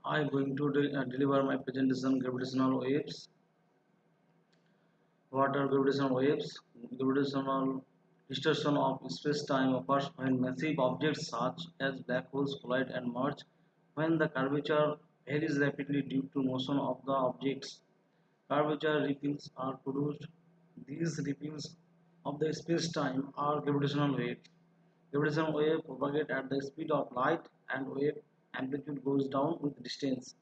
I am going to deliver my presentation gravitational waves. What are gravitational waves? Gravitational distortion of space-time occurs when massive objects such as black holes collide and merge. When the curvature varies rapidly due to motion of the objects, curvature ripples are produced. These ripples of the space-time are gravitational waves. Gravitational wave propagate at the speed of light and wave amplitude goes down with distance.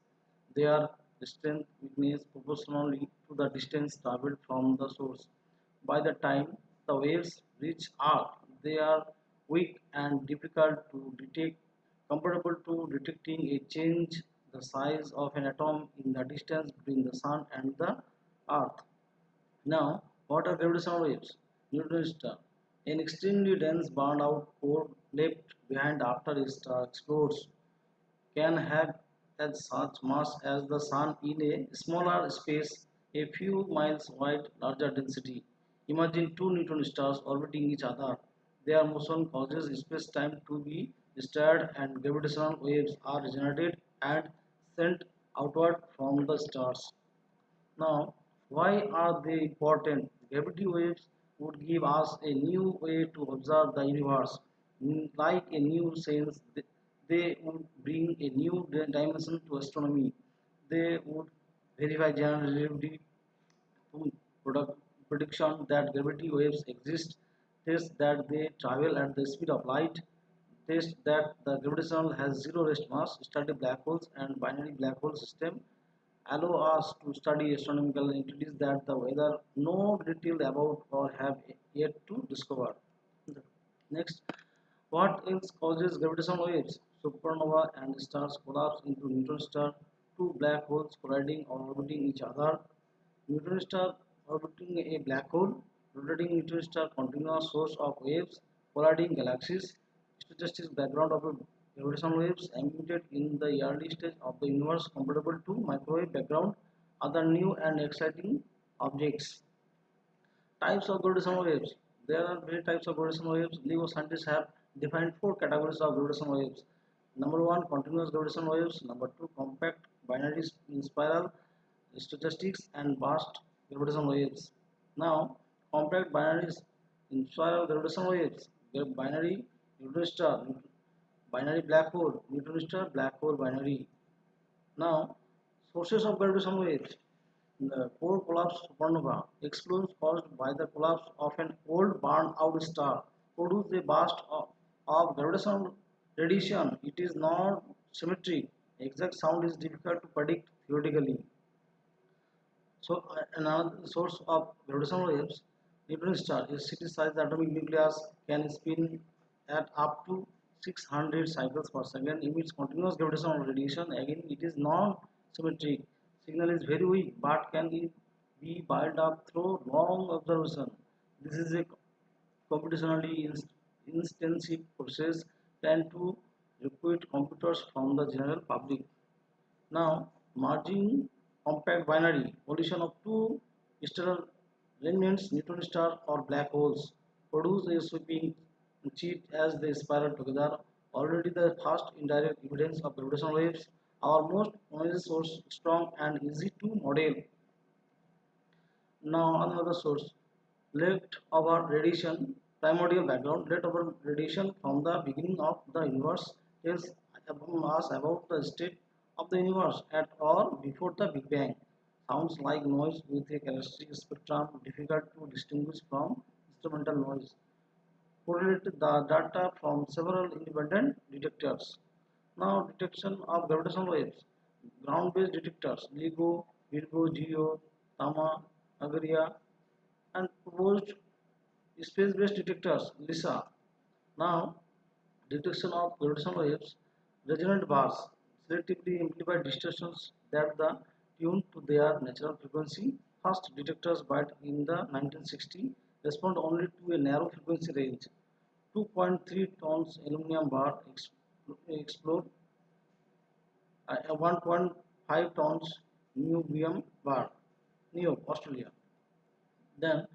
Their strength weakness proportionally to the distance traveled from the source. By the time the waves reach Earth, they are weak and difficult to detect, comparable to detecting a change the size of an atom in the distance between the Sun and the Earth. Now, what are gravitational waves? Neutron star. An extremely dense burned out core left behind after a star explodes can have as such mass as the Sun in a smaller space a few miles wide, larger density. Imagine two neutron stars orbiting each other. Their motion causes space-time to be stirred and gravitational waves are generated and sent outward from the stars. Now, why are they important? Gravity waves would give us a new way to observe the universe. Like a new sense, they would bring a new dimension to astronomy. They would verify general relativity prediction that gravity waves exist, test that they travel at the speed of light, test that the gravitational has zero rest mass, study black holes and binary black hole system, allow us to study astronomical entities that the weather know little about or have yet to discover. Next, what else causes gravitational waves? Supernova and stars collapse into neutron star, two black holes colliding or orbiting each other, neutron star orbiting a black hole, rotating neutron star continuous source of waves, colliding galaxies, statistics background of a gravitational waves emitted in the early stage of the universe comparable to microwave background, other new and exciting objects. Types of gravitational waves. There are many types of gravitational waves. LIGO scientists have defined four categories of gravitational waves. Number one, continuous gravitational waves. Number two, compact binary spiral stochastics and burst gravitational waves. Now, compact binary in spiral gravitational waves. Binary neutron star, binary black hole, neutron star, black hole binary. Now, sources of gravitational waves. The core collapse supernova explosions caused by the collapse of an old burned out star produce a burst of gravitational radiation. It is not symmetric. Exact sound is difficult to predict theoretically. So, another source of gravitational waves, neutron star, a city-sized atomic nucleus can spin at up to 600 cycles per second, emits continuous gravitational radiation. Again, it is non-symmetric. Signal is very weak, but can it be built up through long observation. This is a computationally intensive process tend to recruit computers from the general public. Now, merging compact binary collision of two stellar remnants, neutron star or black holes, produce a sweeping cheat as they spiral together. Already the first indirect evidence of gravitational waves, our most noisy source, strong and easy to model. Now another source, leftover radiation, primordial background, leftover radiation from the beginning of the universe tells us about the state of the universe at or before the Big Bang. Sounds like noise with a characteristic spectrum difficult to distinguish from instrumental noise. Correlated the data from several independent detectors. Now detection of gravitational waves. Ground-based detectors, LIGO, Virgo, GEO, Tama, Agaria, and proposed space-based detectors, LISA. Now, detection of gravitational waves, resonant bars, selectively amplified distortions that the tune to their natural frequency. First detectors but in the 1960 respond only to a narrow frequency range. 2.3 tons aluminum bar explode 1.5 tons niobium bar, New York, Australia. Then,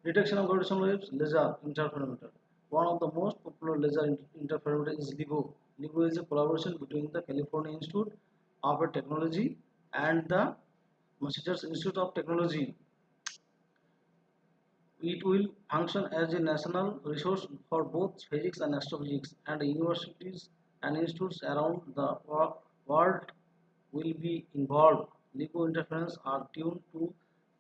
detection of gravitational waves, laser interferometer. One of the most popular laser interferometer is LIGO. LIGO is a collaboration between the California Institute of a Technology and the Massachusetts Institute of Technology. It will function as a national resource for both physics and astrophysics, and universities and institutes around the world will be involved. LIGO interference are tuned to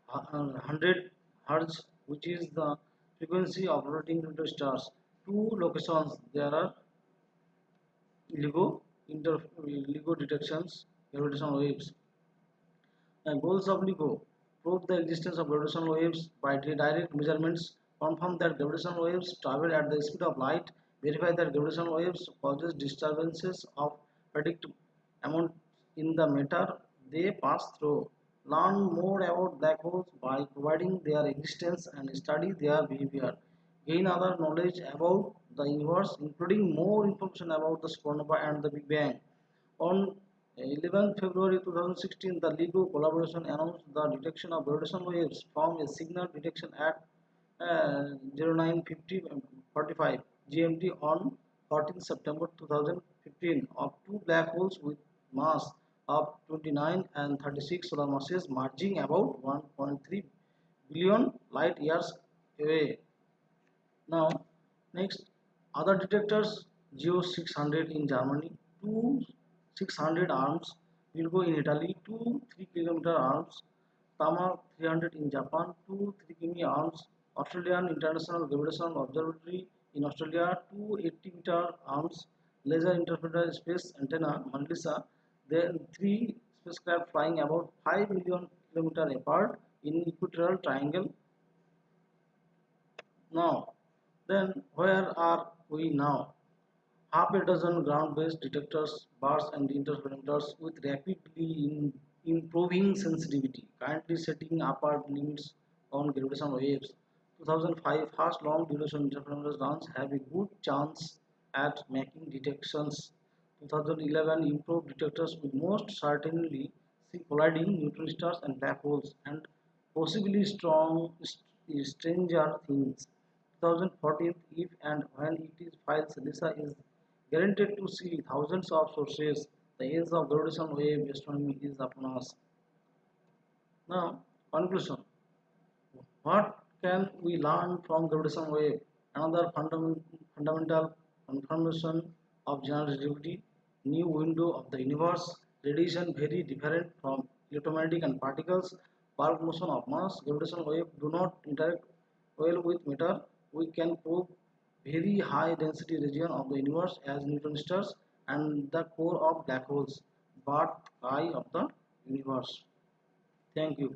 100 Hz, which is the frequency of rotating neutron stars. Two locations there are LIGO detections gravitational waves. Goals of LIGO: prove the existence of gravitational waves by direct measurements, confirm that gravitational waves travel at the speed of light, verify that gravitational waves causes disturbances of predict amount in the matter they pass through, learn more about black holes by providing their existence and study their behavior, gain other knowledge about the universe, including more information about the supernova and the Big Bang. On 11 February 2016, the LIGO collaboration announced the detection of gravitational waves from a signal detection at 09:45 GMT on 14 September 2015 of two black holes with mass of 29 and 36 solar masses merging about 1.3 billion light years away. Now, next, other detectors: Geo 600 in Germany, two 600 arms; Virgo in Italy, two 3 km arms; Tama 300 in Japan, two 3 km arms; Australian International Gravitational Observatory in Australia, two 80-meter arms; Laser Interference Space Antenna, Manlisa, then three spacecraft flying about 5 million kilometers apart in equatorial triangle. Now, then where are we now? Half a dozen ground-based detectors, bars and interferometers with improving sensitivity, currently setting upper limits on gravitational waves. 2005 fast long-duration interferometer runs have a good chance at making detections. 2011 improved detectors will most certainly see colliding neutron stars and black holes and possibly stranger things. 2014, if and when it is filed, LISA is guaranteed to see thousands of sources. The age of gravitational wave astronomy is upon us. Now, conclusion. What can we learn from gravitational wave? Another fundamental confirmation of general relativity, new window of the universe, radiation very different from electromagnetic and particles, bulk motion of mass, gravitational wave do not interact well with matter. We can probe very high density region of the universe as neutron stars and the core of black holes, birth eye of the universe. Thank you.